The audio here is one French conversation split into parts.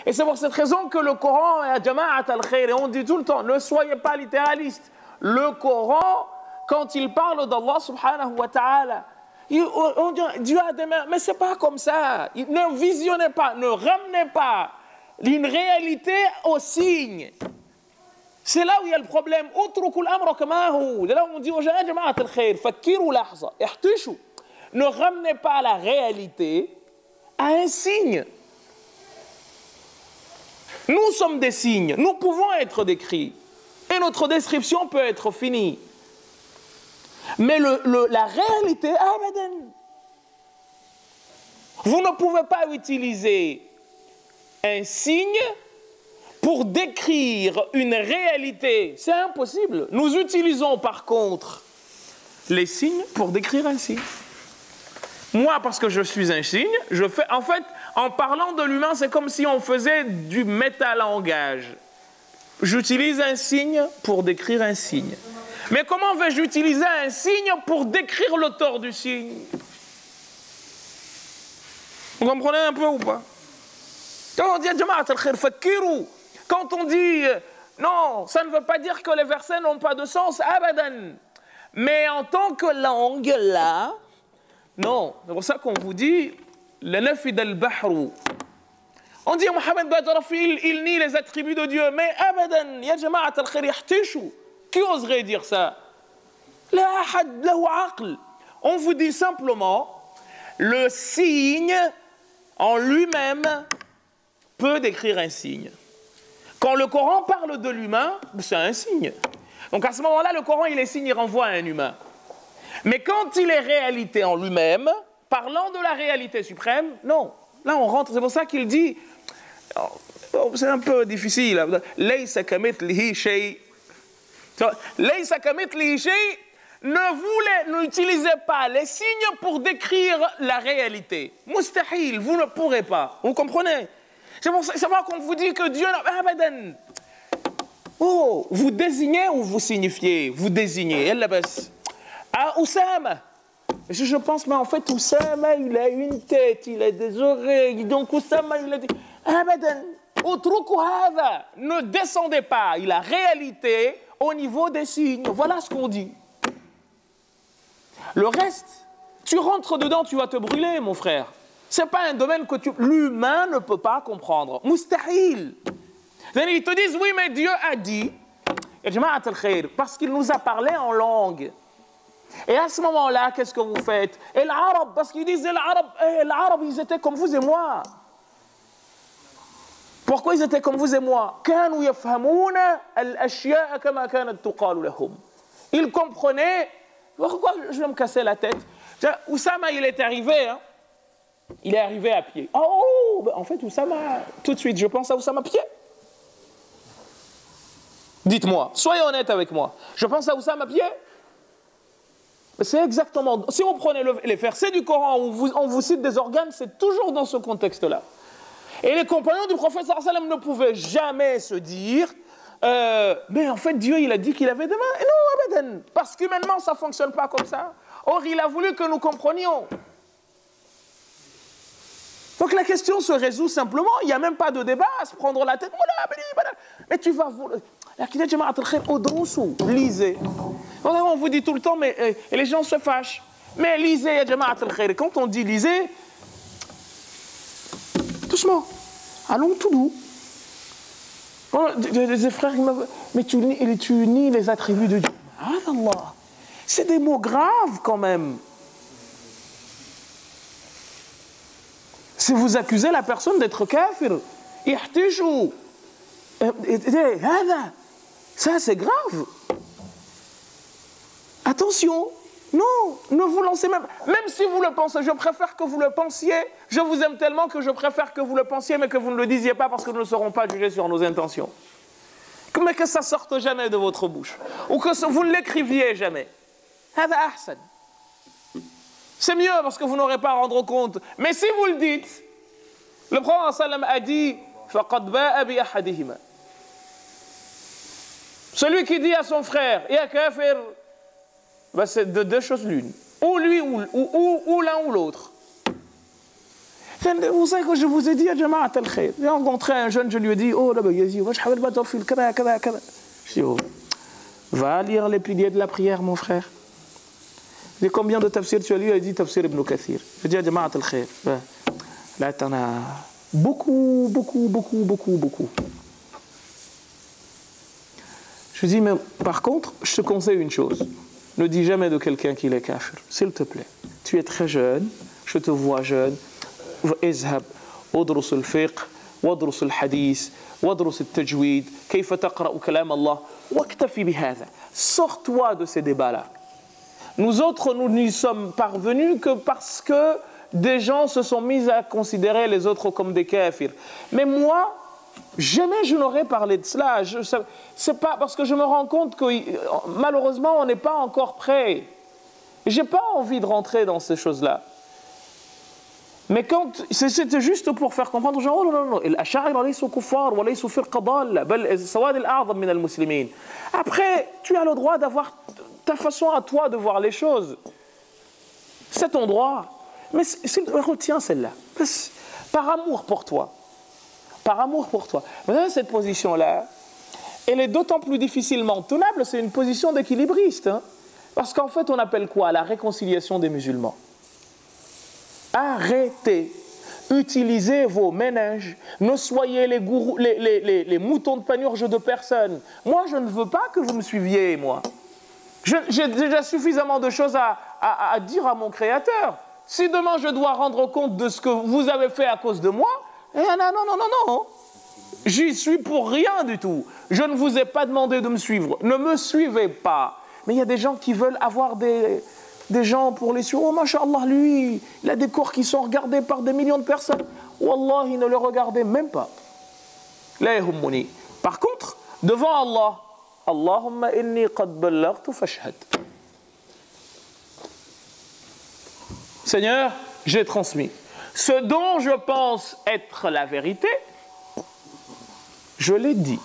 Et c'est pour cette raison que le Coran est à Jama'at al-Khair. Et on dit tout le temps, ne soyez pas littéraliste. Le Coran, quand il parle d'Allah subhanahu wa ta'ala, on dit Dieu a des mains, mais c'est pas comme ça. Ne visionnez pas, ne ramenez pas une réalité au signe. C'est là où il y a le problème. C'est là où on dit aux gens, Jama'at al-Khair, fakiru lahza, ihtishu. Ne ramenez pas la réalité à un signe. Nous sommes des signes, nous pouvons être décrits. Et notre description peut être finie. Mais la réalité, abadan. Vous ne pouvez pas utiliser un signe pour décrire une réalité. C'est impossible. Nous utilisons par contre les signes pour décrire un signe. Moi, parce que je suis un signe, je fais... En fait, en parlant de l'humain, c'est comme si on faisait du métalangage. J'utilise un signe pour décrire un signe. Mais comment vais-je utiliser un signe pour décrire l'auteur du signe? Vous comprenez un peu ou pas? Quand on dit Jama'at al-Khair, fakiru, quand on dit non, ça ne veut pas dire que les versets n'ont pas de sens, abadan. Mais en tant que langue, là, non. C'est pour ça qu'on vous dit le nafid al-bahru. On dit Mohamed Badrafil, il nie les attributs de Dieu, mais abadan, ya Jama'at al-Khair yahtishu. Qui oserait dire ça? On vous dit simplement, le signe en lui-même peut décrire un signe. Quand le Coran parle de l'humain, c'est un signe. Donc à ce moment-là, le Coran, il est signe, il renvoie à un humain. Mais quand il est réalité en lui-même, parlant de la réalité suprême, non. Là, on rentre, c'est pour ça qu'il dit, c'est un peu difficile, laysa kamithlihi shay. N'utilisez pas les signes pour décrire la réalité. Mustahil, vous ne pourrez pas. Vous comprenez? C'est pour ça qu'on vous dit que Dieu n'a pas. Oh, vous désignez ou vous signifiez? Vous désignez. Ah, Oussama. Je pense, mais en fait, Oussama, il a une tête, il a des oreilles. Donc, Oussama, il a dit. Abadan. Ne descendez pas. Il a réalité au niveau des signes. Voilà ce qu'on dit. Le reste, tu rentres dedans, tu vas te brûler, mon frère. Ce n'est pas un domaine que l'humain ne peut pas comprendre. Mustahil. Ils te disent, oui, mais Dieu a dit, parce qu'il nous a parlé en langue. Et à ce moment-là, qu'est-ce que vous faites? Et l'arabe, parce qu'ils disent, l'arabe, ils étaient comme vous et moi. Pourquoi ils étaient comme vous et moi? Ils comprenaient. Pourquoi je vais me casser la tête? Oussama, il est arrivé. Hein? Il est arrivé à pied. Oh, en fait, Oussama, tout de suite, je pense à Oussama à pied. Dites-moi, soyez honnête avec moi. Je pense à Oussama à pied. C'est exactement. Si vous prenez les versets du Coran où on vous cite des organes, c'est toujours dans ce contexte-là. Et les compagnons du prophète sallallahu alayhi wa sallam ne pouvaient jamais se dire mais en fait Dieu il a dit qu'il avait des mains. Et non, abadan, parce qu'humainement ça ne fonctionne pas comme ça. Or il a voulu que nous comprenions. Donc la question se résout simplement, il n'y a même pas de débat à se prendre la tête. Mais tu vas lisez. On vous dit tout le temps, mais et les gens se fâchent. Mais lisez, quand on dit lisez, doucement, allons tout doux. Des frères qui me mais tu nies les attributs de Dieu. Allah, c'est des mots graves quand même. Si vous accusez la personne d'être kafir, ça c'est grave. Attention. Non, ne vous lancez même si vous le pensez, je préfère que vous le pensiez, je vous aime tellement que je préfère que vous le pensiez, mais que vous ne le disiez pas parce que nous ne serons pas jugés sur nos intentions. Mais que ça sorte jamais de votre bouche, ou que vous ne l'écriviez jamais. C'est mieux parce que vous n'aurez pas à rendre compte. Mais si vous le dites, le prophète sallam a dit, celui qui dit à son frère, ya kafir, c'est de deux choses l'une. Ou lui ou l'un ou l'autre. Vous savez que je vous ai dit à Jama'at al-Khair. J'ai rencontré un jeune, je lui ai dit, oh là-bas, Yazid, je dis, oh, va lire les piliers de la prière, mon frère. J'ai dit, combien de tafsir tu as lu? Il a dit tafsir Ibn Kathir. J'ai dit à Jama'at al-Khair, là, t'en as beaucoup. Je lui dis, mais par contre, je te conseille une chose. Ne dis jamais de quelqu'un qu'il est kafir, s'il te plaît. Tu es très jeune, je te vois jeune. اذهب ادرس الفقه وادرس الحديث وادرس التجويد كيف تقرأ كلام الله واكتفي بهذا. Sors-toi de ces débats-là. Nous autres, nous n'y sommes parvenus que parce que des gens se sont mis à considérer les autres comme des kafirs. Mais moi, jamais je n'aurais parlé de cela. C'est pas parce que je me rends compte que malheureusement, on n'est pas encore prêt. J'ai pas envie de rentrer dans ces choses-là. Mais quand c'était juste pour faire comprendre aux gens, oh non, non, الأشاعرة ليسوا كفار وليسوا فرقة ضالة بل السواد الأعظم من المسلمين. Après, tu as le droit d'avoir ta façon à toi de voir les choses. C'est ton droit. Mais retiens celle-là. Par amour pour toi. Par amour pour toi. Maintenant, cette position-là, elle est d'autant plus difficilement tenable, c'est une position d'équilibriste. Hein, parce qu'en fait, on appelle quoi? La réconciliation des musulmans. Arrêtez, utilisez vos méninges, ne soyez les gourous, les moutons de panurge de personne. Moi, je ne veux pas que vous me suiviez, moi. J'ai déjà suffisamment de choses à dire à mon Créateur. Si demain je dois rendre compte de ce que vous avez fait à cause de moi, non. J'y suis pour rien du tout. Je ne vous ai pas demandé de me suivre. Ne me suivez pas. Mais il y a des gens qui veulent avoir des gens pour les suivre. Oh, masha'Allah, lui, il a des cours qui sont regardés par des millions de personnes. Wallahi, ne le regardez même pas. Par contre, devant Allah, Allahumma inni qad ballaghtu fashhad. Seigneur, j'ai transmis. Ce dont je pense être la vérité, je l'ai dit.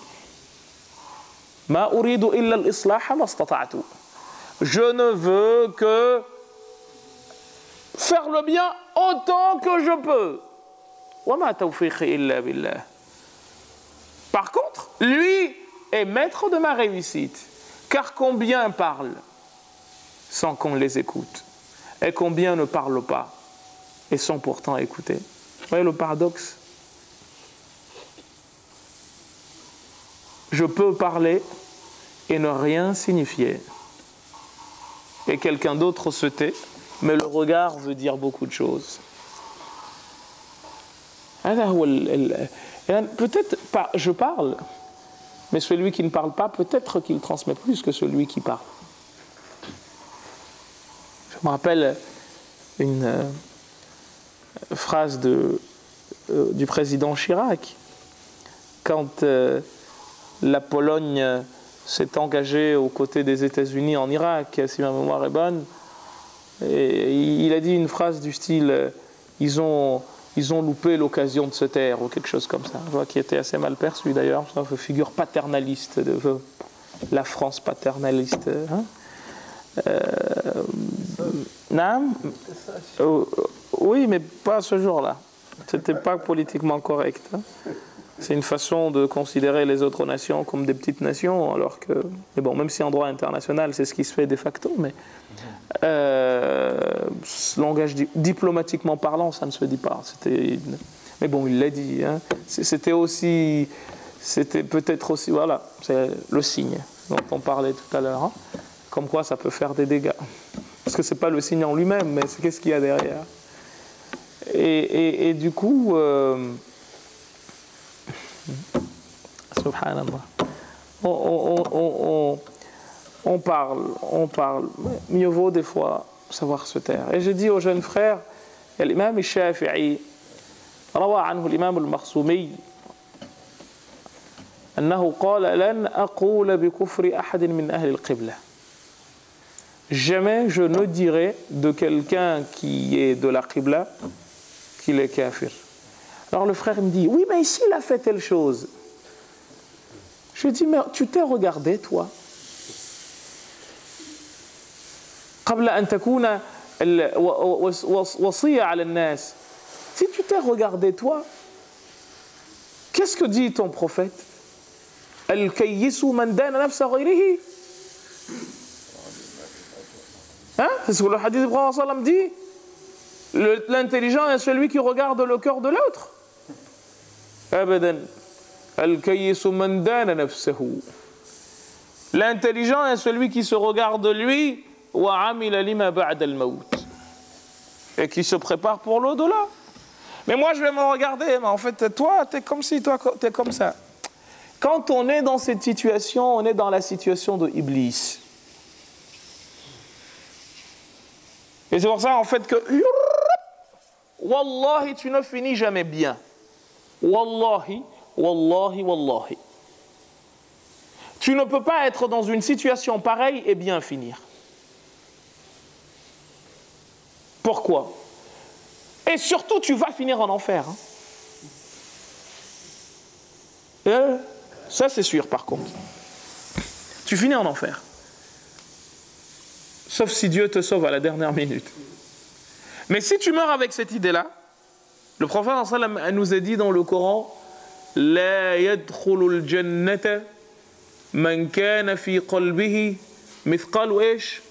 Ma uridu illa al-islaha mastata'tu. Je ne veux que faire le bien autant que je peux. Wa ma tawfiqi illa billah. Par contre, lui est maître de ma réussite. Car combien parlent sans qu'on les écoute? Et combien ne parlent pas et sont pourtant écoutés? Vous voyez le paradoxe? Je peux parler et ne rien signifier. Et quelqu'un d'autre se tait, mais le regard veut dire beaucoup de choses. Peut-être pas, je parle, mais celui qui ne parle pas, peut-être qu'il transmet plus que celui qui parle. Je me rappelle une phrase du président Chirac, quand la Pologne s'est engagée aux côtés des États-Unis en Irak, si ma mémoire est bonne, et il a dit une phrase du style ils ont loupé l'occasion de se taire, ou quelque chose comme ça, je vois, qui était assez mal perçu d'ailleurs, une figure paternaliste de la France paternaliste. Hein? Oui, mais pas ce jour-là. C'était pas politiquement correct. Hein? C'est une façon de considérer les autres nations comme des petites nations, alors que, mais bon, même si en droit international, c'est ce qui se fait de facto, mais langage diplomatiquement parlant, ça ne se dit pas. Mais bon, il l'a dit. Hein? C'était peut-être aussi, voilà, c'est le signe dont on parlait tout à l'heure, hein? Comme quoi ça peut faire des dégâts. Parce que c'est pas le signe en lui-même, mais c'est qu'est-ce qu'il y a derrière. Et du coup, subhanallah, on parle. Mieux vaut des fois savoir se taire. Et je dis aux jeunes frères, l'imam al-Shafi'i, روى عنه الإمام المخزومي أنه قال لن أقول بكفر أحد من أهل القبلة. Jamais je ne dirai de quelqu'un qui est de la Qibla qu'il est kafir. Alors le frère me dit, oui, mais ici il a fait telle chose. Je dis, mais tu t'es regardé, toi? قبل أن تكون وصية على الناس Si tu t'es regardé toi, qu'est-ce que dit ton prophète? Al-kayyisu man dana nafsa ghayrihi. Hein? C'est ce que le hadith du Prophète sallam dit. L'intelligent est celui qui regarde le cœur de l'autre. Abadan. Al-kayyisu man dana nafsahu. L'intelligent est celui qui se regarde lui wa amila lima ba'da al-maut. Et qui se prépare pour l'au-delà. Mais moi, je vais me regarder. Mais en fait, toi, tu es comme ci, toi, tu es comme ça. Quand on est dans cette situation, on est dans la situation de Iblis. Et c'est pour ça, en fait, que Wallahi, tu ne finis jamais bien. Wallahi, wallahi, wallahi. Tu ne peux pas être dans une situation pareille et bien finir. Pourquoi? Et surtout, tu vas finir en enfer. Hein? Ça, c'est sûr, par contre. Tu finis en enfer. Sauf si Dieu te sauve à la dernière minute. Mais si tu meurs avec cette idée-là, le prophète sallam nous a dit dans le Coran, La yadkhulul jannata man kana fi qalbihi mithqalu ish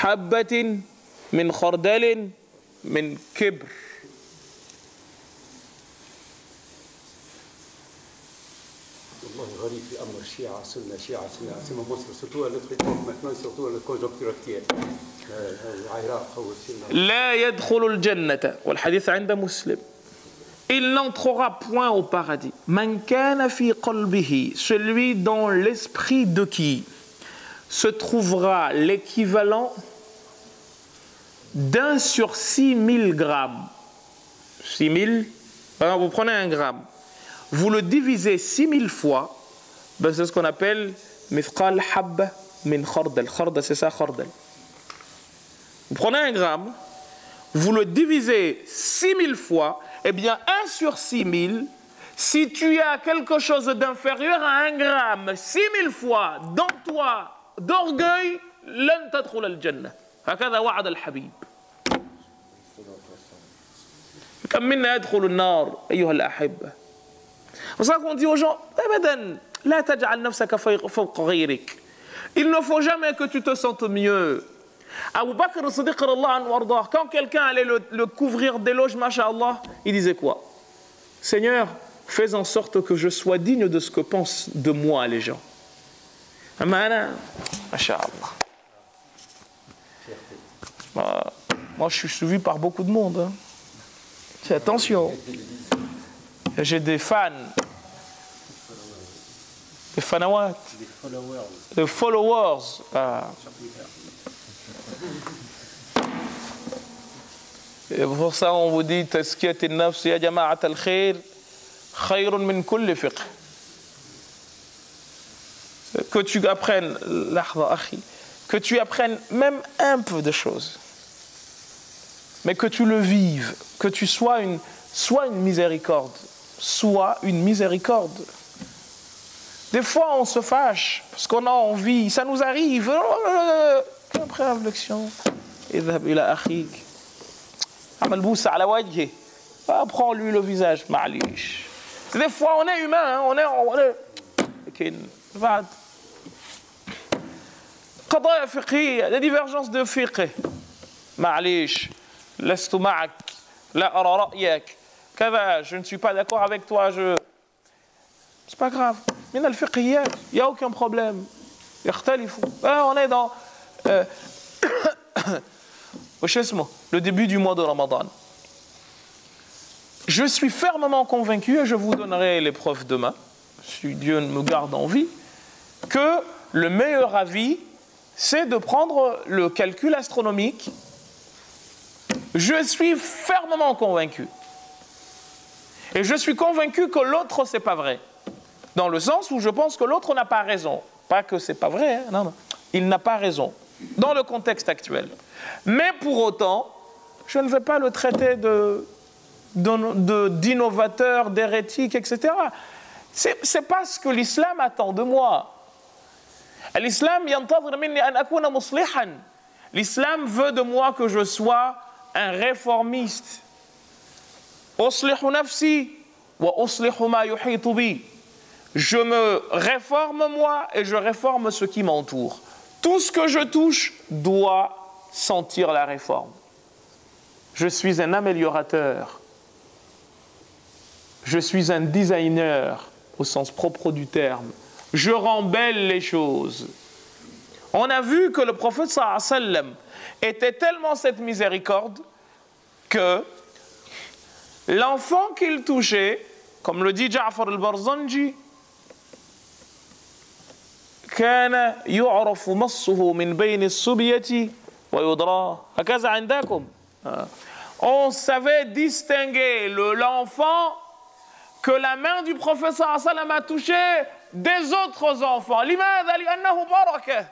habbatin min khardalin min kibr. لا يدخل الجنة والحديث عند مسلم. Il n'entrera point au paradis. Man kana fi qalbihi, celui dans l'esprit de qui se trouvera l'équivalent d'1 sur 6000 grammes. 6000, alors vous prenez 1 gramme, vous le divisez 6000 fois, ben c'est ce qu'on appelle mithqal habba min khardal. Khardal, c'est ça, khardal. Vous prenez 1 gramme, vous le divisez 6000 fois, eh bien 1 sur 6000, si tu as quelque chose d'inférieur à 1 gramme, 6000 fois dans toi d'orgueil, lan tadkhul al-jannah. هكذا وعد الحبيب. كم منا يدخل النار أيها الأحبة. C'est ça qu'on dit aux gens, أبدا لا تجعل نفسك فوق غيرك. Il ne faut jamais que tu te sentes mieux. Abu Bakr as-Siddiq radiyallahu anhu wardah, quand quelqu'un allait le couvrir d'éloges, masha'Allah, il disait quoi? Seigneur, fais en sorte que je sois digne de ce que pensent de moi les gens. Amana, masha'Allah. Moi, je suis suivi par beaucoup de monde. Hein. Fais attention. J'ai des fans. Des fanawat. Des followers. Ah. Et pour ça, on vous dit Tazkiyat al-nafs ya jama'at al-khair khayrun min kulli fiqh. Que tu apprennes, que tu apprennes même un peu de choses, mais que tu le vives, que tu sois une miséricorde, sois une miséricorde. Des fois, on se fâche parce qu'on a envie, ça nous arrive. Après réflexion, idhab ila akhik, amal boussa ala wajhi, prends-lui le visage, ma'alish. Des fois, on est humain, hein, on est. قضايا فقهية, des divergences de fiqh. معليش, لست معك, لا أرى رأيك, كذا, je ne suis pas d'accord avec toi, c'est pas grave. من الفقهيات, il n'y a aucun problème. يختلفوا. On est dans le début du mois de Ramadan. Je suis fermement convaincu, et je vous donnerai les preuves demain, si Dieu me garde en vie, que le meilleur avis, c'est de prendre le calcul astronomique. Je suis fermement convaincu. Et je suis convaincu que l'autre, c'est pas vrai. Dans le sens où je pense que l'autre n'a pas raison. Pas que c'est pas vrai, hein, non. Il n'a pas raison. Dans le contexte actuel. Mais pour autant, je ne vais pas le traiter d'innovateur, d'hérétique, etc. C'est pas ce que l'islam attend de moi. L'islam veut de moi que je sois un réformiste. أصلح نفسي وأصلح ما يحيط بي. Je me réforme moi et je réforme ce qui m'entoure. Tout ce que je touche doit sentir la réforme. Je suis un améliorateur. Je suis un designer au sens propre du terme. Je rends belles les choses. On a vu que le prophète sallallahu alayhi wa sallam était tellement cette miséricorde que l'enfant qu'il touchait, comme le dit Ja'far al-Barzanji, كان يعرف مصه من بين الصبية ويدرى هكذا عندكم. On savait distinguer l'enfant que la main du prophète sallallahu alayhi wa sallam a touché des autres enfants. لماذا؟ لأنه بركة.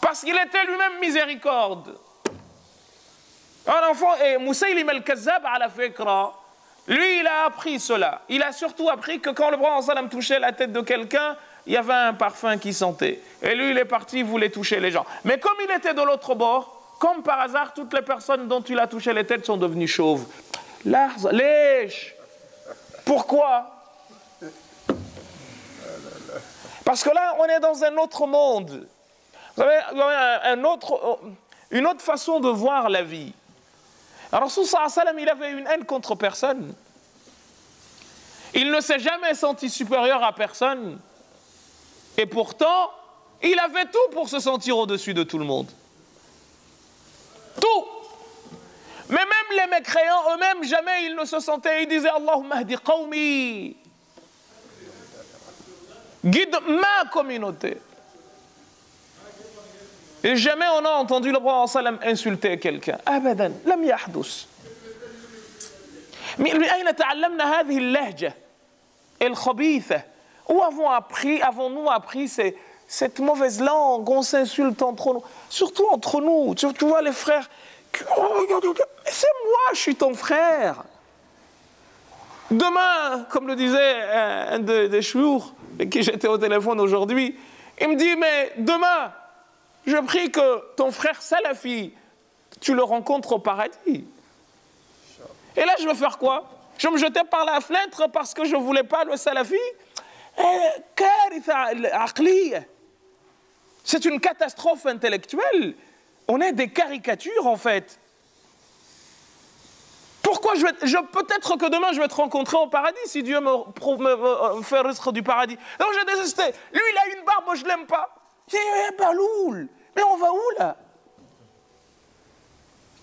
Parce qu'il était lui-même miséricorde. Un enfant, et Moussaïlim al-Kazzab à la fikra, lui il a appris cela. Il a surtout appris que quand le prophète sallallahu alayhi wa sallam touchait la tête de quelqu'un, il y avait un parfum qui sentait. Et lui il est parti, il voulait toucher les gens. Mais comme il était de l'autre bord, comme par hasard, toutes les personnes dont il a touché les têtes sont devenues chauves. Lèche. Pourquoi? Parce que là, on est dans un autre monde. Vous savez, il y a une autre façon de voir la vie. Alors, Rasul sallallahu alayhi wa sallam, il avait une haine contre personne. Il ne s'est jamais senti supérieur à personne. Et pourtant, il avait tout pour se sentir au-dessus de tout le monde. Tout. Mais même les mécréants eux-mêmes, jamais ils ne se sentaient. Ils disaient Allahumma hdi qawmi. Guide ma communauté. Et jamais on a entendu le prophète sallam insulter quelqu'un. Abadan, lam yahdous. من أين تعلمنا هذه اللهجة الخبيثة? Où avons-nous appris cette mauvaise langue? On s'insulte entre nous, surtout entre nous. Tu vois les frères. C'est moi, je suis ton frère. Demain, comme le disait un des chouours avec qui j'étais au téléphone aujourd'hui, il me dit mais demain, je prie que ton frère Salafi, tu le rencontres au paradis. Et là, je veux faire quoi? Je me jetais par la fenêtre parce que je ne voulais pas le Salafi. C'est une catastrophe intellectuelle. On est des caricatures en fait. Pourquoi peut-être que demain je vais te rencontrer au paradis si Dieu me fait risque du paradis. Donc j'ai désisté. Lui il a une barbe, moi je l'aime pas. J'ai dit Baloul, mais on va où là?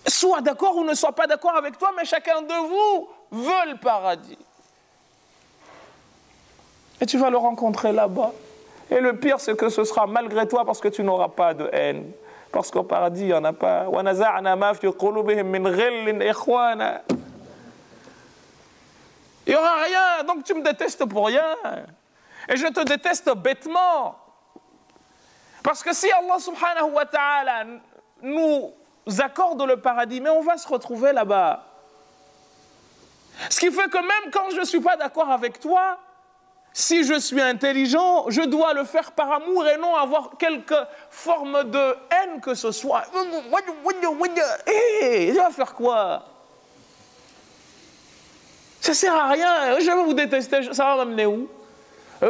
Sois d'accord ou ne sois pas d'accord avec toi, mais chacun de vous veut le paradis. Et tu vas le rencontrer là-bas. Et le pire, c'est que ce sera malgré toi parce que tu n'auras pas de haine. Parce qu'au paradis, il n'y en a pas. Il n'y aura rien. Donc tu me détestes pour rien. Et je te déteste bêtement. Parce que si Allah subhanahu wa ta'ala nous accorde le paradis, mais on va se retrouver là-bas. Ce qui fait que même quand je ne suis pas d'accord avec toi, si je suis intelligent, je dois le faire par amour et non avoir quelque forme de haine que ce soit. Tu vas faire quoi? Ça ne sert à rien. Je vais vous détester. Ça va m'amener où?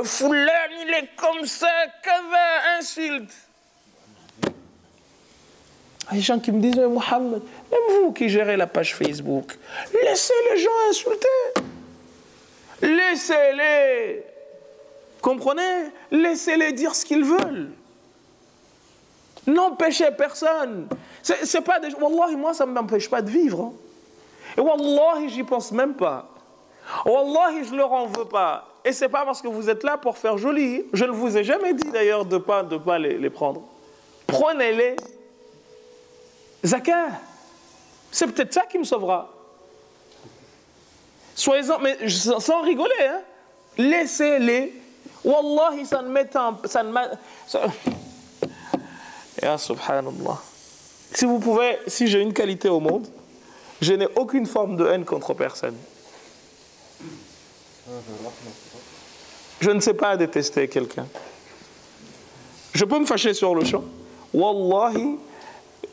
Foulan, il est comme ça, qu'avait insulte. Il y a des gens qui me disent, Mohamed, même vous qui gérez la page Facebook, laissez les gens insulter. Laissez-les. Comprenez? Laissez-les dire ce qu'ils veulent. N'empêchez personne. C'est pas des... Wallahi, moi, ça ne m'empêche pas de vivre. Hein. Et Wallahi, j'y pense même pas. Wallahi, je leur en veux pas. Et c'est pas parce que vous êtes là pour faire joli. Je ne vous ai jamais dit d'ailleurs de pas les prendre. Prenez-les. Zakat. C'est peut-être ça qui me sauvera. Soyez-en, mais sans rigoler, hein. Laissez-les. Wallahi, ça ne m'éteint. Ya subhanallah. Si vous pouvez, si j'ai une qualité au monde, je n'ai aucune forme de haine contre personne. Je ne sais pas détester quelqu'un. Je peux me fâcher sur le champ. Wallahi,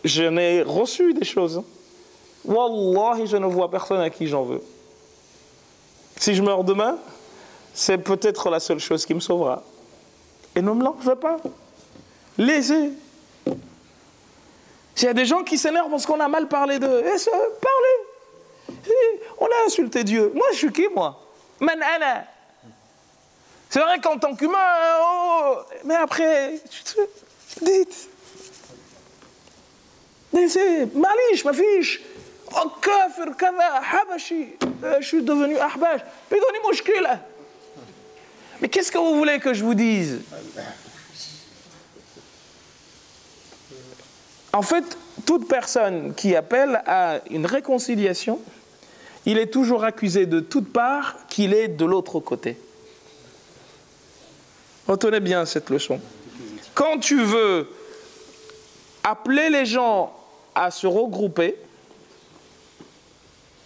je n'ai reçu des choses. Wallahi, je ne vois personne à qui j'en veux. Si je meurs demain, c'est peut-être la seule chose qui me sauvera. Et ne me l'en veux pas. Laissez. S'il y a des gens qui s'énervent parce qu'on a mal parlé d'eux, parlez. On a insulté Dieu. Moi, je suis qui, moi? Man ana. C'est vrai qu'en tant qu'humain, mais après, dites. Laissez. Malish, ma fiche. Oh, kafir, kada, habashi. Je suis devenu ahbash. Mais qu'est-ce que vous voulez que je vous dise? En fait, toute personne qui appelle à une réconciliation, il est toujours accusé de toutes parts qu'il est de l'autre côté. Retenez bien cette leçon. Quand tu veux appeler les gens à se regrouper,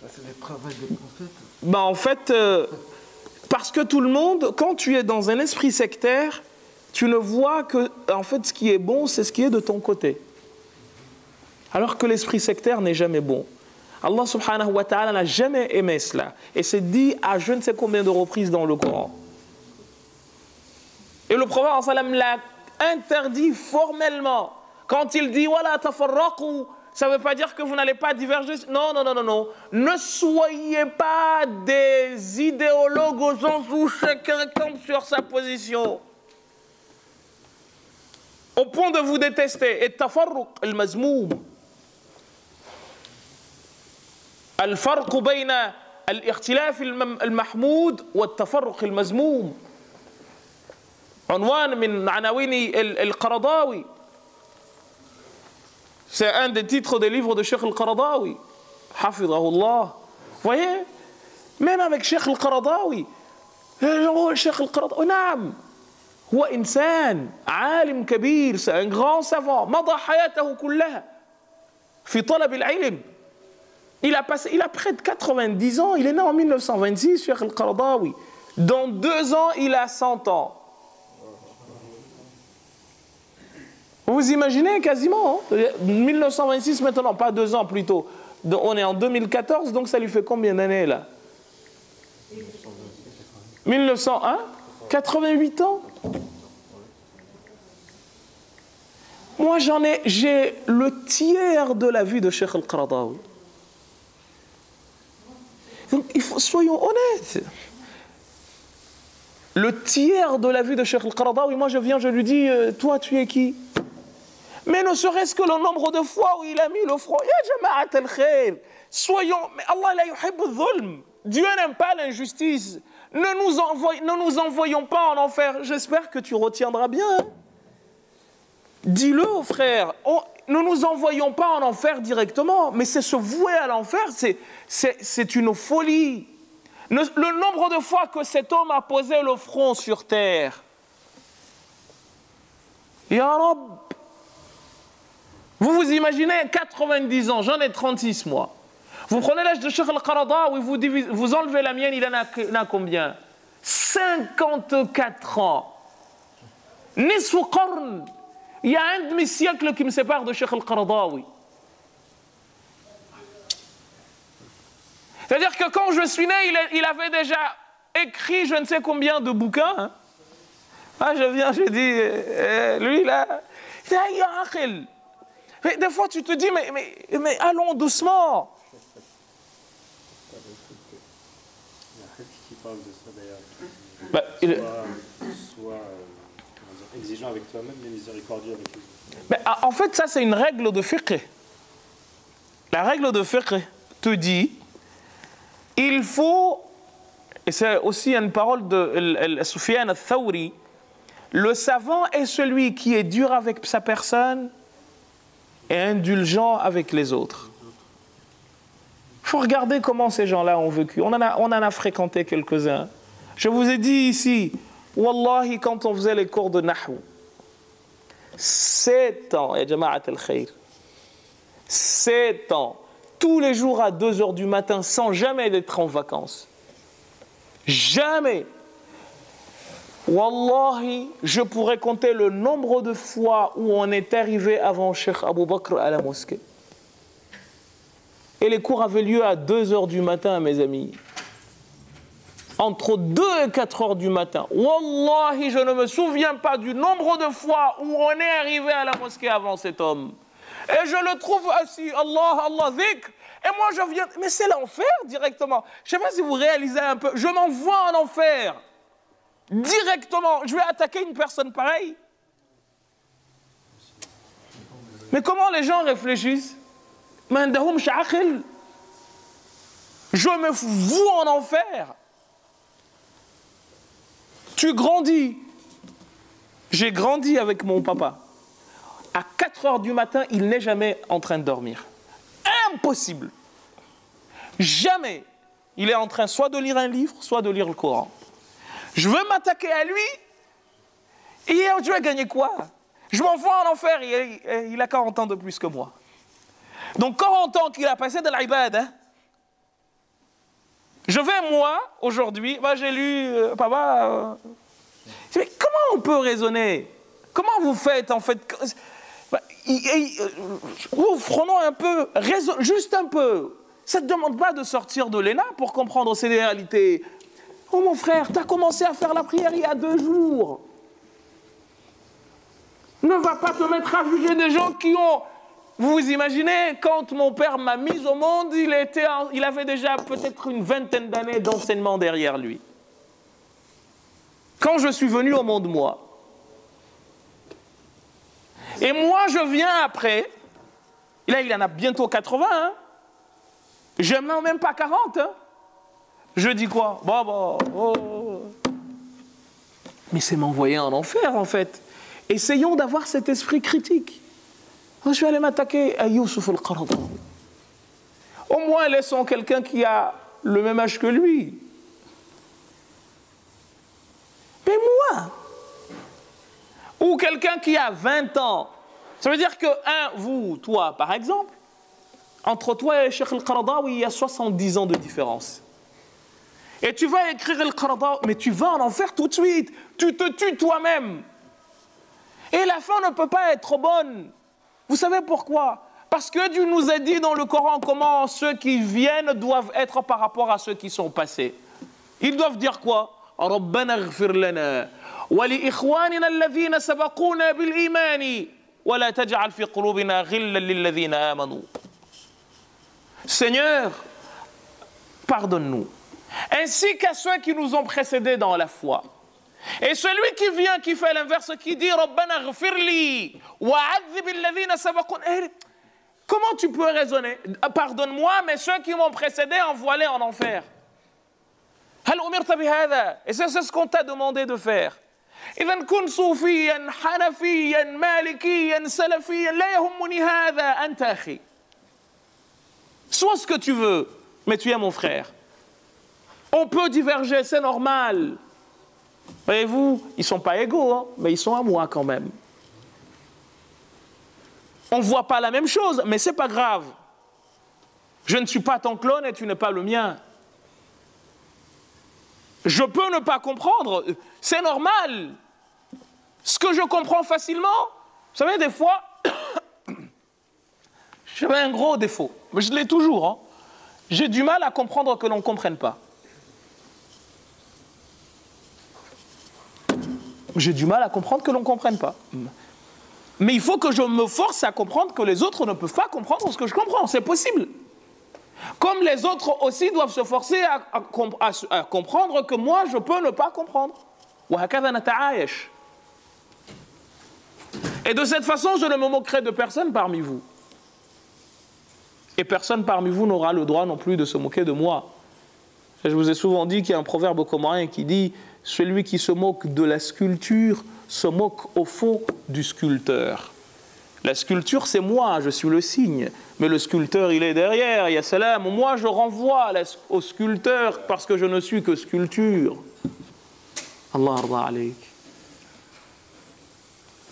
c'est le travail des prophètes. Ben en fait, parce que tout le monde, quand tu es dans un esprit sectaire, tu ne vois que, en fait, ce qui est bon, c'est ce qui est de ton côté. Alors que l'esprit sectaire n'est jamais bon. Allah subhanahu wa ta'ala n'a jamais aimé cela. Et c'est dit à je ne sais combien de reprises dans le Coran. Et le prophète sallam l'a interdit formellement. Quand il dit « Wala tafarraqu », ça ne veut pas dire que vous n'allez pas diverger. Non, non, non, non, non. Ne soyez pas des idéologues au sens où chacun campe sur sa position. Au point de vous détester. Et tafarruq al-mazmoum. الفرق بين الاختلاف المحمود والتفرق المذموم عنوان من عناوين القرضاوي. C'est un des titres des livres de Cheikh al-Qaradawi. Hafidahullah. Vous voyez? Même avec Cheikh al-Qaradawi. Cheikh al-Qaradawi. Naam. هو إنسان عالم كبير. C'est un grand savant. مضى حياته كلها في طلب العلم. Il a près de 90 ans. Il est né en 1926, Cheikh al-Qaradawi. Dans 2 ans, il a 100 ans. Vous imaginez quasiment, hein? 1926 maintenant, pas 2 ans plus tôt. On est en 2014, donc ça lui fait combien d'années là? 1901, 88 ans. Moi j'ai le tiers de la vie de Cheikh al-Qaradawi. Donc soyons honnêtes. Le tiers de la vie de Cheikh al-Qaradawi, moi je viens, je lui dis, toi tu es qui? Mais ne serait-ce que le nombre de fois où il a mis le front. Ya jama'at al-khair. Soyons, mais Allah la yuhibbu al-dhulm. Dieu n'aime pas l'injustice. Ne nous envoyons pas en enfer. J'espère que tu retiendras bien. Dis-le aux frères. Ne nous envoyons pas en enfer directement, mais c'est se vouer à l'enfer, c'est une folie. Le nombre de fois que cet homme a posé le front sur terre. Ya Rab. Vous vous imaginez 90 ans, j'en ai 36 moi. Vous prenez l'âge de Cheikh al-Qaradawi, vous enlevez la mienne, il en a combien? 54 ans. Nisfu qarn. Il y a un demi-siècle qui me sépare de Cheikh al-Qaradawi. C'est-à-dire que quand je suis né, il avait déjà écrit je ne sais combien de bouquins. Hein. Ah, je viens, je dis, lui là, il y a un khil. Mais des fois, tu te dis, mais allons doucement. Il y a un hadith qui parle de ça d'ailleurs. Sois exigeant avec toi-même, mais miséricordieux avec les autres. Mais en fait, ça, c'est une règle de fiqh. La règle de fiqh te dit, il faut, et c'est aussi une parole de Sufyan al-Thawri, le savant est celui qui est dur avec sa personne et indulgent avec les autres. Il faut regarder comment ces gens-là ont vécu. On en a fréquenté quelques-uns. Je vous ai dit ici, Wallahi, quand on faisait les cours de Nahou, 7 ans, ya jama'at al-khair, 7 ans, tous les jours à 2 h du matin, sans jamais être en vacances. Jamais. Wallahi, je pourrais compter le nombre de fois où on est arrivé avant Cheikh Abou Bakr à la mosquée. Et les cours avaient lieu à 2 h du matin, mes amis. Entre 2 et 4 h du matin. Wallahi, je ne me souviens pas du nombre de fois où on est arrivé à la mosquée avant cet homme. Et je le trouve assis, Allah, Allah, dhikr. Et moi, je viens... Mais c'est l'enfer directement. Je ne sais pas si vous réalisez un peu. Je m'envoie en enfer. Directement. Je vais attaquer une personne pareille. Mais comment les gens réfléchissent? Je me voue en enfer. Tu grandis. J'ai grandi avec mon papa. À 4 h du matin, il n'est jamais en train de dormir. Impossible. Jamais. Il est en train soit de lire un livre, soit de lire le Coran. Je veux m'attaquer à lui. Et tu vas gagner quoi? Je m'envoie en enfer. Il a 40 ans de plus que moi. Donc 40 ans qu'il a passé de l'ibad. Hein? Je vais, moi, aujourd'hui, j'ai lu, papa... mais comment on peut raisonner? Comment vous faites, en fait? Prenons un peu, juste un peu. Ça ne te demande pas de sortir de l'ENA pour comprendre ces réalités. Oh mon frère, tu as commencé à faire la prière il y a 2 jours. Ne va pas te mettre à juger des gens qui ont... Vous vous imaginez, quand mon père m'a mis au monde, il avait déjà peut-être une 20aine d'années d'enseignement derrière lui. Quand je suis venu au monde, moi. Et moi, je viens après. Et là, il en a bientôt 80. Hein. Je n'en ai même pas 40. Hein. Je dis quoi? Mais c'est m'envoyer en enfer, en fait. Essayons d'avoir cet esprit critique. Je vais aller m'attaquer à Youssouf al-Qaradawi. Au moins, laissons quelqu'un qui a le même âge que lui. Mais moi, ou quelqu'un qui a 20 ans, ça veut dire que, vous, toi, par exemple, entre toi et Cheikh al-Qaradawi, il y a 70 ans de différence. Et tu vas écrire al-Qaradawi, mais tu vas en enfer tout de suite. Tu te tues toi-même. Et la fin ne peut pas être bonne. Vous savez pourquoi? Parce que Dieu nous a dit dans le Coran comment ceux qui viennent doivent être par rapport à ceux qui sont passés. Ils doivent dire quoi? ربنا اغفر لنا ولإخواننا الذين سبقونا بالإيمان ولا تجعل في قلوبنا غلا للذين آمنوا. Seigneur, pardonne-nous, ainsi qu'à ceux qui nous ont précédés dans la foi. Et celui qui vient, qui fait l'inverse, qui dit Rabbana ghfirli wa'adhib alladhina sabaquna. Comment tu peux raisonner? Pardonne-moi, mais ceux qui m'ont précédé, envoie-les en enfer. Hal umirta bihadha? Et c'est ce qu'on t'a demandé de faire. إذا كن صوفيا حنفيا مالكيا سلفيا لا يهمني هذا أنت أخي. Sois ce que tu veux, mais tu es mon frère. On peut diverger, c'est normal. Voyez-vous, ils ne sont pas égaux, hein, mais ils sont à moi quand même. On ne voit pas la même chose, mais ce n'est pas grave. Je ne suis pas ton clone et tu n'es pas le mien. Je peux ne pas comprendre, c'est normal. Ce que je comprends facilement, vous savez, des fois, j'avais un gros défaut, mais je l'ai toujours. Hein. J'ai du mal à comprendre que l'on ne comprenne pas. J'ai du mal à comprendre que l'on ne comprenne pas. Mais il faut que je me force à comprendre que les autres ne peuvent pas comprendre ce que je comprends. C'est possible. Comme les autres aussi doivent se forcer à comprendre que moi, je peux ne pas comprendre. Et de cette façon, je ne me moquerai de personne parmi vous. Et personne parmi vous n'aura le droit non plus de se moquer de moi. Et je vous ai souvent dit qu'il y a un proverbe comorien qui dit « Celui qui se moque de la sculpture se moque au fond du sculpteur ». La sculpture, c'est moi, je suis le signe. Mais le sculpteur, il est derrière, ya salam. Moi, je renvoie au sculpteur parce que je ne suis que sculpture. Allah arda alayk.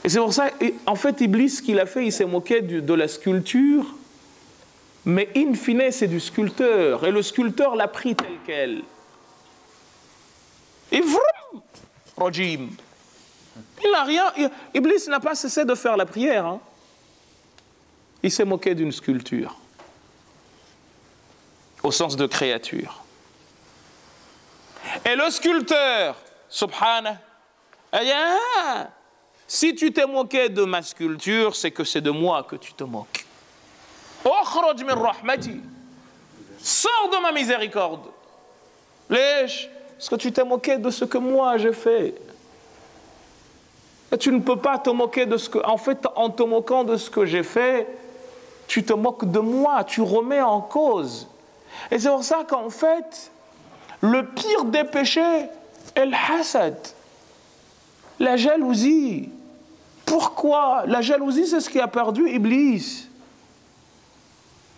Et c'est pour ça, en fait, Iblis, ce qu'il a fait, il s'est moqué de la sculpture. Mais in fine, c'est du sculpteur. Et le sculpteur l'a pris tel quel. Et vroom, rajim. Il n'a rien. Iblis n'a pas cessé de faire la prière. Hein. Il s'est moqué d'une sculpture. au sens de créature. Et le sculpteur, subhanah, a dit, ah, si tu t'es moqué de ma sculpture, c'est que c'est de moi que tu te moques. Okhraj min rahmati. Sors de ma miséricorde. Lèche, parce que tu t'es moqué de ce que moi j'ai fait. Et tu ne peux pas te moquer de ce que... En fait, en te moquant de ce que j'ai fait, tu te moques de moi, tu remets en cause. Et c'est pour ça qu'en fait, le pire des péchés est le hasad, la jalousie. Pourquoi? La jalousie, c'est ce qui a perdu Iblis.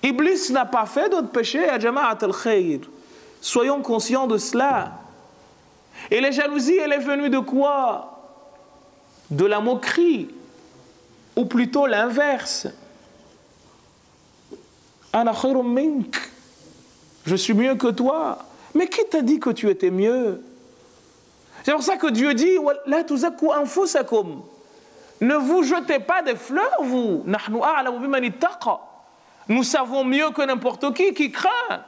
Iblis n'a pas fait d'autres péchés à Jama'at al-Khayr. Soyons conscients de cela. Et la jalousie, elle est venue de quoi? De la moquerie, ou plutôt l'inverse. Ana khayrun mink. Je suis mieux que toi. Mais qui t'a dit que tu étais mieux? C'est pour ça que Dieu dit la tuzakku anfusakum. Ne vous jetez pas des fleurs, vous. Nahnu a'lamu biman ittaqa. Nous savons mieux que n'importe qui craint.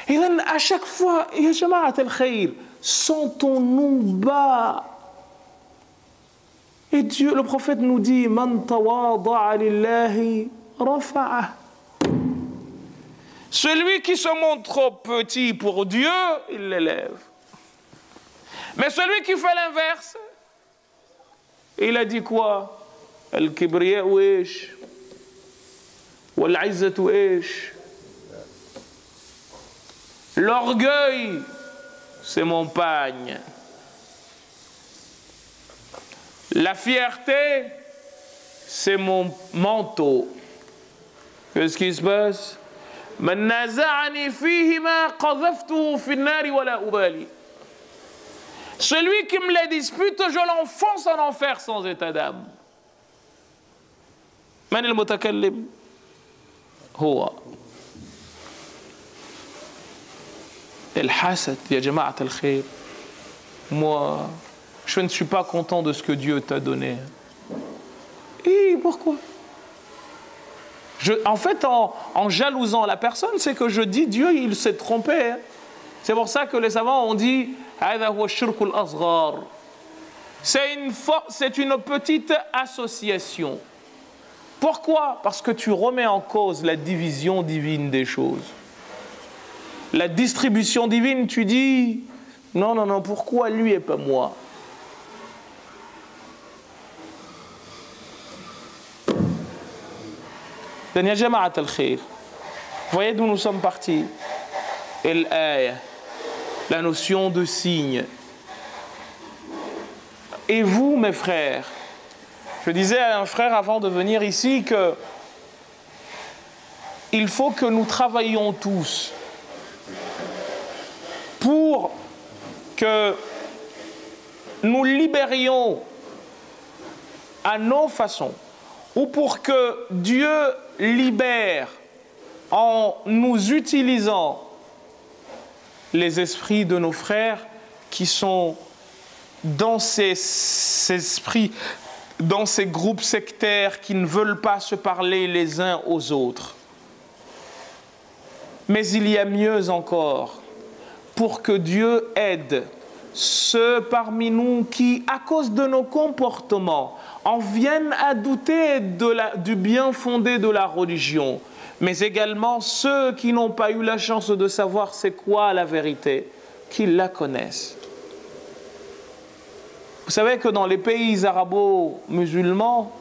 Et à chaque fois, ya jama'at al-khayr, sentons-nous bas. Et Dieu, le prophète nous dit, man tawada'a lillahi rafa'ah. Celui qui se montre petit pour Dieu, il l'élève. Mais celui qui fait l'inverse, il a dit quoi? Al-kibriya'u ish wal-'izzatu ish. L'orgueil, c'est mon pagne. La fierté, c'est mon manteau. Qu'est-ce qui se passe? Celui qui me les dispute, je l'enfonce en enfer sans état d'âme. Man al-mutakallim huwa al-hasad ya jama'at al-khayr. Moi, je ne suis pas content de ce que Dieu t'a donné. Et pourquoi? En fait, en jalousant la personne, c'est que je dis Dieu, il s'est trompé. C'est pour ça que les savants ont dit c'est une petite association. Pourquoi? Parce que tu remets en cause la division divine des choses. La distribution divine, tu dis non, pourquoi lui et pas moi? Ya jama'at al-khayr. Voyez d'où nous sommes partis. La notion de signe. Et vous, mes frères, je disais à un frère avant de venir ici que il faut que nous travaillions tous pour que nous libérions à nos façons, ou pour que Dieu libère en nous utilisant les esprits de nos frères qui sont dans ces esprits, dans ces groupes sectaires qui ne veulent pas se parler les uns aux autres. Mais il y a mieux encore, pour que Dieu aide ceux parmi nous qui, à cause de nos comportements, en viennent à douter du bien fondé de la religion, mais également ceux qui n'ont pas eu la chance de savoir c'est quoi la vérité, qu'ils la connaissent. Vous savez que dans les pays arabo-musulmans,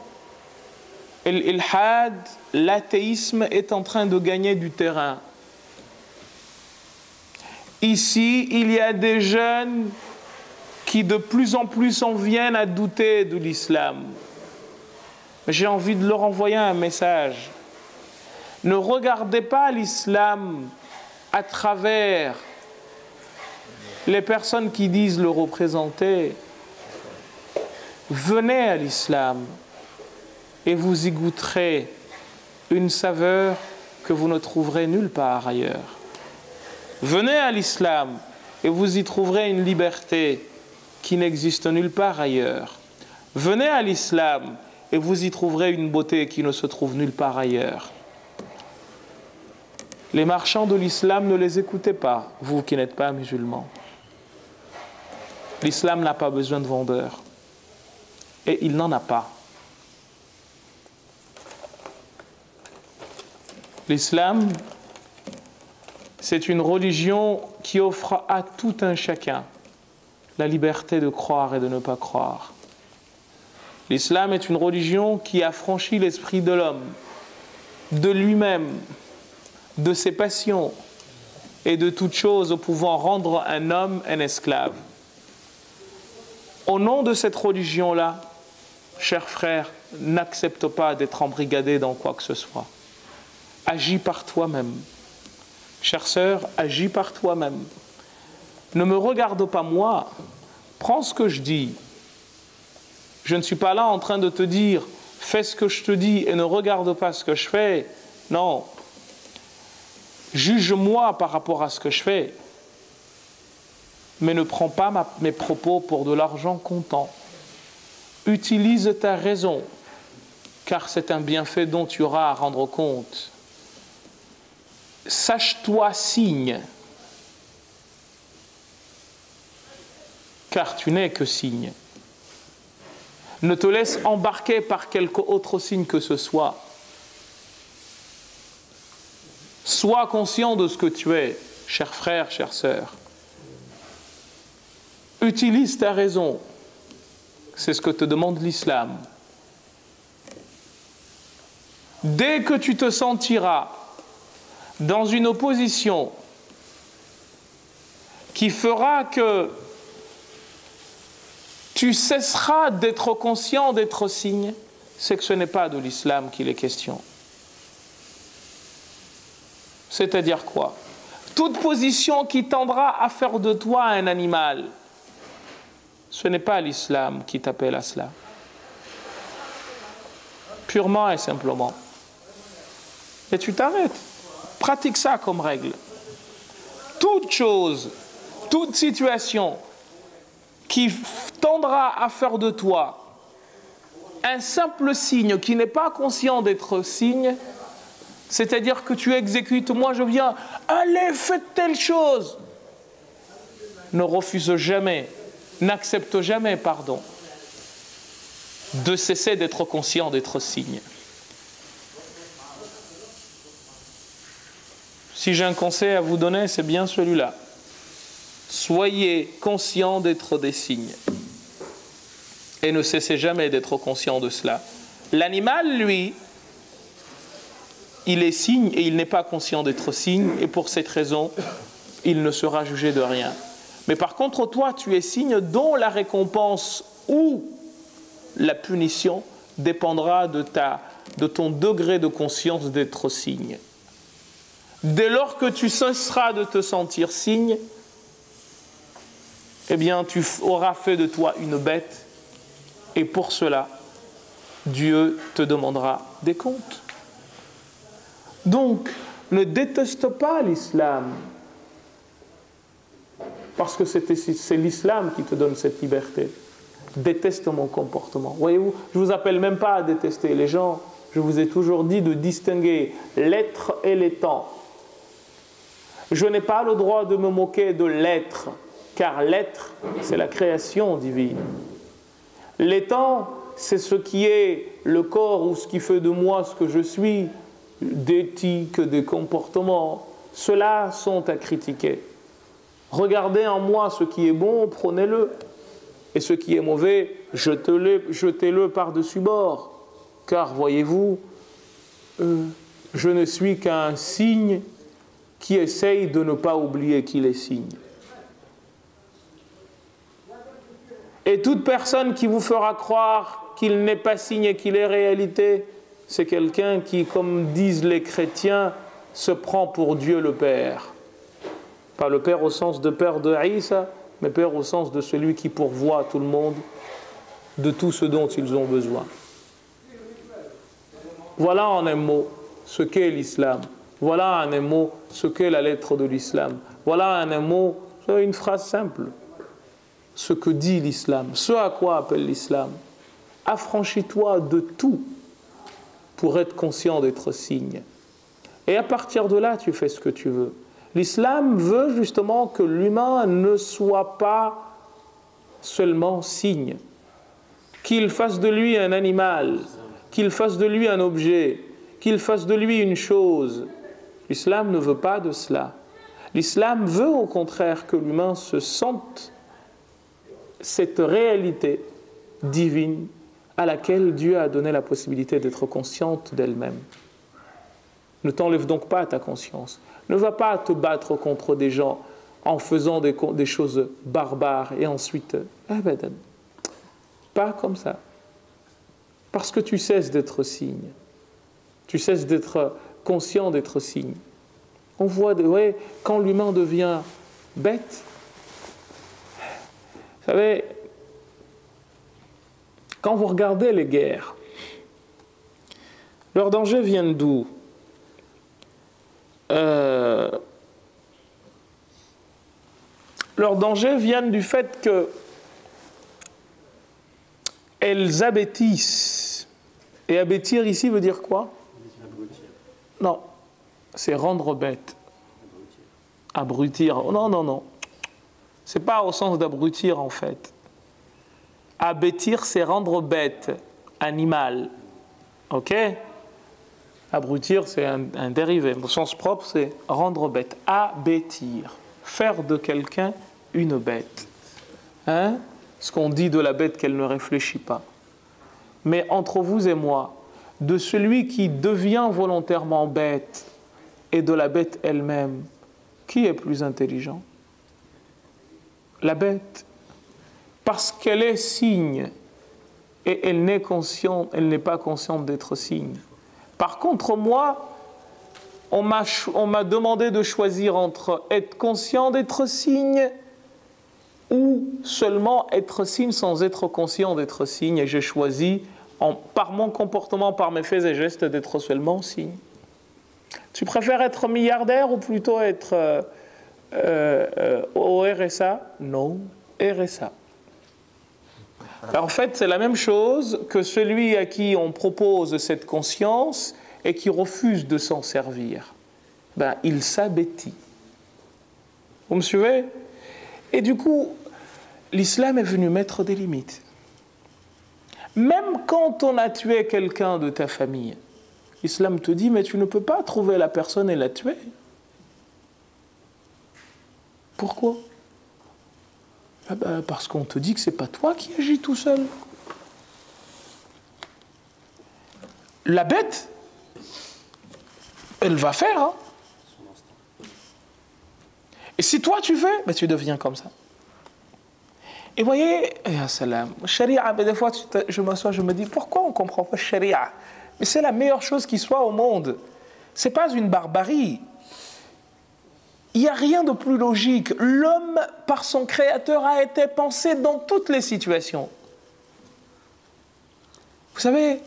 l'ilhad, l'athéisme est en train de gagner du terrain. Ici, il y a des jeunes qui de plus en plus en viennent à douter de l'islam. J'ai envie de leur envoyer un message. Ne regardez pas l'islam à travers les personnes qui disent le représenter. Venez à l'islam et vous y goûterez une saveur que vous ne trouverez nulle part ailleurs. Venez à l'islam et vous y trouverez une liberté qui n'existe nulle part ailleurs. Venez à l'islam et vous y trouverez une beauté qui ne se trouve nulle part ailleurs. Les marchands de l'islam, ne les écoutez pas, vous qui n'êtes pas musulmans. L'islam n'a pas besoin de vendeurs. Et il n'en a pas. L'islam, c'est une religion qui offre à tout un chacun la liberté de croire et de ne pas croire. L'islam est une religion qui affranchit l'esprit de l'homme, de lui-même, de ses passions et de toute chose pouvant rendre un homme un esclave. Au nom de cette religion-là, chers frères, n'accepte pas d'être embrigadé dans quoi que ce soit. Agis par toi-même. Chère sœur, agis par toi-même. Ne me regarde pas moi, prends ce que je dis. Je ne suis pas là en train de te dire, fais ce que je te dis et ne regarde pas ce que je fais. Non. Juge-moi par rapport à ce que je fais. Mais ne prends pas mes propos pour de l'argent comptant. Utilise ta raison, car c'est un bienfait dont tu auras à rendre compte. Sache-toi signe, car tu n'es que signe. Ne te laisse embarquer par quelque autre signe que ce soit. Sois conscient de ce que tu es, cher frère, chère sœur. Utilise ta raison. C'est ce que te demande l'islam. Dès que tu te sentiras dans une opposition qui fera que tu cesseras d'être conscient, d'être signe, c'est que ce n'est pas de l'islam qu'il est question. C'est-à-dire quoi? Toute position qui tendra à faire de toi un animal, ce n'est pas l'islam qui t'appelle à cela. Purement et simplement. Et tu t'arrêtes. Pratique ça comme règle. Toute chose, toute situation qui tendra à faire de toi un simple signe qui n'est pas conscient d'être signe, c'est-à-dire que tu exécutes, moi je viens, allez, faites telle chose. Ne refuse jamais, n'accepte jamais, pardon, de cesser d'être conscient d'être signe. Si j'ai un conseil à vous donner, c'est bien celui-là. Soyez conscient d'être des signes. Et ne cessez jamais d'être conscient de cela. L'animal, lui, il est signe et il n'est pas conscient d'être signe, et pour cette raison, il ne sera jugé de rien. Mais par contre, toi, tu es signe dont la récompense ou la punition dépendra de ton degré de conscience d'être signe. Dès lors que tu cesseras de te sentir signe, eh bien, tu auras fait de toi une bête, et pour cela, Dieu te demandera des comptes. Donc, ne déteste pas l'islam, parce que c'est l'islam qui te donne cette liberté. Déteste mon comportement. Voyez-vous, je ne vous appelle même pas à détester les gens. Je vous ai toujours dit de distinguer l'être et l'étant. Je n'ai pas le droit de me moquer de l'être, car l'être, c'est la création divine. L'étant, c'est ce qui est le corps ou ce qui fait de moi ce que je suis, d'éthique, de comportement. Ceux-là sont à critiquer. Regardez en moi ce qui est bon, prenez-le. Et ce qui est mauvais, jetez-le par-dessus bord. Car, voyez-vous, je ne suis qu'un signe qui essaye de ne pas oublier qu'il est signe. Et toute personne qui vous fera croire qu'il n'est pas signe et qu'il est réalité, c'est quelqu'un qui, comme disent les chrétiens, se prend pour Dieu le Père. Pas le Père au sens de Père de Isa, mais Père au sens de celui qui pourvoit à tout le monde de tout ce dont ils ont besoin. Voilà en un mot ce qu'est l'islam. Voilà en un mot ce qu'est la lettre de l'islam. Voilà en un mot, c'est une phrase simple. Ce que dit l'islam, ce à quoi appelle l'islam. Affranchis-toi de tout pour être conscient d'être signe. Et à partir de là, tu fais ce que tu veux. L'islam veut justement que l'humain ne soit pas seulement signe, qu'il fasse de lui un animal, qu'il fasse de lui un objet, qu'il fasse de lui une chose. L'islam ne veut pas de cela. L'islam veut au contraire que l'humain se sente cette réalité divine à laquelle Dieu a donné la possibilité d'être consciente d'elle-même. Ne t'enlève donc pas ta conscience. Ne va pas te battre contre des gens en faisant des choses barbares et ensuite, pas comme ça. Parce que tu cesses d'être signe. Tu cesses d'être conscient d'être signe. On voit, quand l'humain devient bête, vous savez, quand vous regardez les guerres, leurs dangers viennent d'où? Leurs dangers viennent du fait que elles abêtissent. Et abêtir ici veut dire quoi? Non, c'est rendre bête. Abrutir. Non, non, non. C'est pas au sens d'abrutir en fait. Abêtir, c'est rendre bête, animal. Ok? Abrutir, c'est un dérivé. Au sens propre, c'est rendre bête. Abêtir. Faire de quelqu'un une bête. Hein? Ce qu'on dit de la bête qu'elle ne réfléchit pas. Mais entre vous et moi, de celui qui devient volontairement bête et de la bête elle-même, qui est plus intelligent? La bête. Parce qu'elle est signe et elle n'est pas consciente d'être signe. Par contre, moi, on m'a demandé de choisir entre être conscient d'être signe ou seulement être signe sans être conscient d'être signe. Et j'ai choisi, par mon comportement, par mes faits et gestes, d'être seulement signe. Tu préfères être milliardaire ou plutôt être au RSA? Non, RSA. Alors, en fait, c'est la même chose que celui à qui on propose cette conscience et qui refuse de s'en servir. Ben, il s'abêtit. Vous me suivez? Et du coup, l'islam est venu mettre des limites. Même quand on a tué quelqu'un de ta famille, l'islam te dit, mais tu ne peux pas trouver la personne et la tuer. Pourquoi? Ah ben, parce qu'on te dit que ce n'est pas toi qui agis tout seul. La bête, elle va faire. Hein. Et si toi tu fais, ben tu deviens comme ça. Et vous voyez, Sharia, des fois je m'assois, je me dis, pourquoi on ne comprend pas Sharia? Mais c'est la meilleure chose qui soit au monde. Ce n'est pas une barbarie. Il n'y a rien de plus logique. L'homme, par son créateur, a été pensé dans toutes les situations. Vous savez,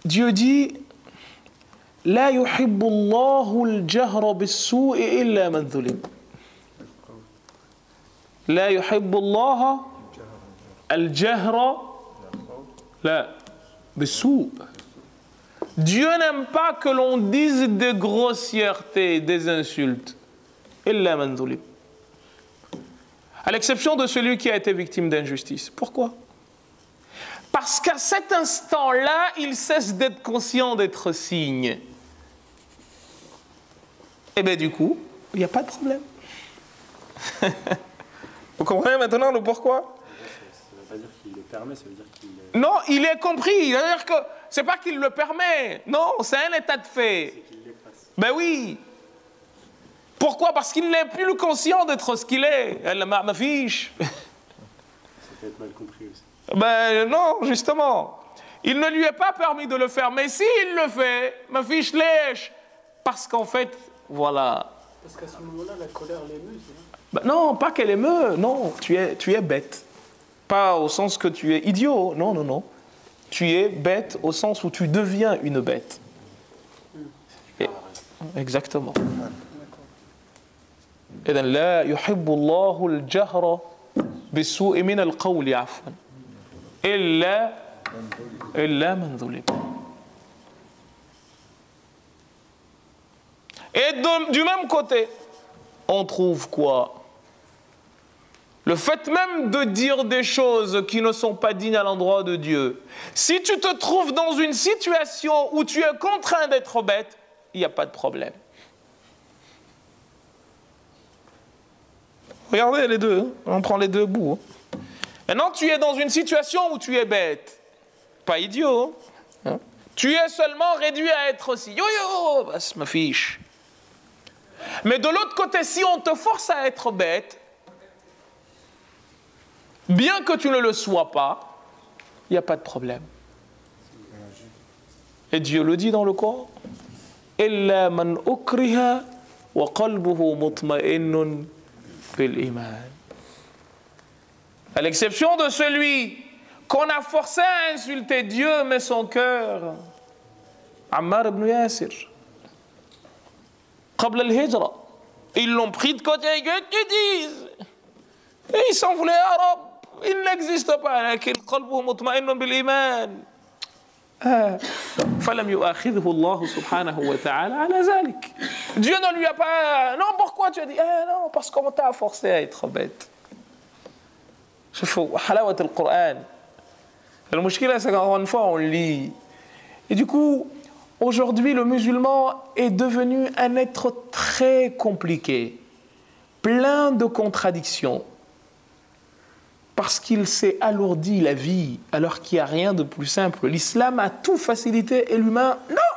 Dieu dit « La yuhibbu Allahu al-jahra bis-su'i illa man dhulim » La yuhibbu Allah al-jahra bis-su'i. Dieu n'aime pas que l'on dise des grossièretés, des insultes. Illa man dhulim. À l'exception de celui qui a été victime d'injustice. Pourquoi? Parce qu'à cet instant-là, il cesse d'être conscient d'être signe. Et bien du coup, il n'y a pas de problème. Vous comprenez maintenant le pourquoi? Ça ne veut pas dire qu'il le permet, ça veut dire qu'il... Non, il est compris. C'est-à-dire que c'est pas qu'il le permet. Non, c'est un état de fait. C'est qu'il l'efface. Ben oui. Pourquoi? Parce qu'il n'est plus conscient d'être ce qu'il est. Elle m'a fiche. C'est peut-être mal compris aussi. Ben non, justement. Il ne lui est pas permis de le faire. Mais s'il le fait, ma fiche lèche. Parce qu'en fait, voilà. Parce qu'à ce moment-là, la colère l'émeut, c'est ça? Ben non, pas qu'elle émeut. Non, tu es bête. Pas au sens que tu es idiot. Non, non, non. Tu es bête au sens où tu deviens une bête. Et, exactement. إذن لا يحب الله الجهر بالسوء من القول عفوا إلا إلا من ظلم. Et du même côté, on trouve quoi? Le fait même de dire des choses qui ne sont pas dignes à l'endroit de Dieu. Si tu te trouves dans une situation où tu es contraint d'être bête, il n'y a pas de problème. Regardez les deux, on prend les deux bouts. Maintenant, tu es dans une situation où tu es bête. Pas idiot. Hein? Tu es seulement réduit à être aussi. Yo-yo, bah, c'est ma fiche. Mais de l'autre côté, si on te force à être bête, bien que tu ne le sois pas, il n'y a pas de problème. Et Dieu le dit dans le Coran. إِلَّا مَنْ أُكْرِهَ وَقَلْبُهُ مُطْمَئِنٌ بِالْإِيمَانِ. À l'exception de celui qu'on a forcé à insulter Dieu, mais son cœur. Ammar ibn Yasir. قبل الهجرة. Ils l'ont pris de côté et qu'ils disent. Et ils s'en voulaient arabes. Il n'existe pas. لكن قلبه مطمئن بالإيمان. فلم يؤاخذه الله سبحانه وتعالى على ذلك. Dieu ne lui a pas. Non, pourquoi tu as dit? Non, parce qu'on t'a forcé à être bête. شوفوا حلاوة القرآن. المشكلة c'est qu'encore une fois on lit. Et du coup, aujourd'hui le musulman est devenu un être très compliqué, plein de contradictions, parce qu'il s'est alourdi la vie alors qu'il n'y a rien de plus simple. L'islam a tout facilité et l'humain, non.